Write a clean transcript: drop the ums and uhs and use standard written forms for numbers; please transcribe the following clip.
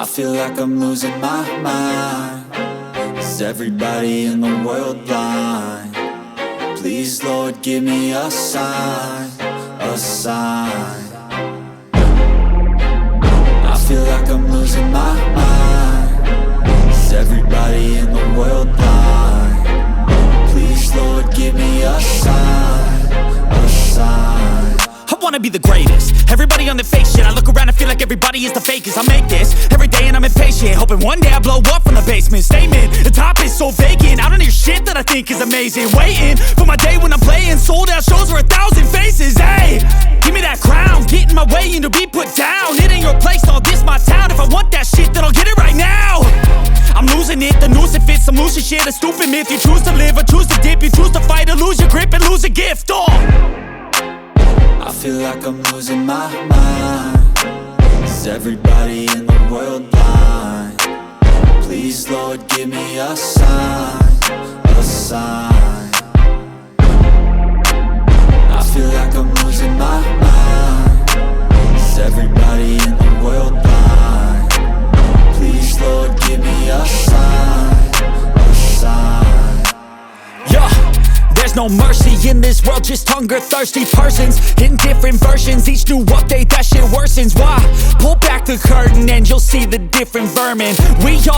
I feel like I'm losing my mind. Is everybody in the world blind? Please, Lord, give me a sign, a sign. I feel like I'm losing my mind. Is everybody in the world blind? Please, Lord, give me a sign, a sign. I wanna be the greatest. Everybody on the fake shit. I look around and feel like everybody is the fakest. I make this every day and I'm impatient, hoping one day I blow up from the basement. Statement, the top is so vacant. I don't hear shit that I think is amazing. Waiting for my day when I'm playing sold out shows for 1,000 faces. Hey, give me that crown, get in my way and to be put down. It ain't your place, all this my town. If I want that shit, then I'll get it right now. I'm losing it, the noose it fits. I'm losing shit, a stupid myth. You choose to live or choose to dip. You choose to fight or lose your grip and lose a gift. I feel like I'm losing my mind. Is everybody in the world blind? Please, Lord, give me a sign, a sign. I feel like I'm losing my mind. Is everybody in the world blind? Please, Lord, give me a sign, a sign. Yeah. There's no mercy in this world, just hunger-thirsty persons in different versions. Each new update, that shit worsens. Why? Pull back the curtain and you'll see the different vermin. We all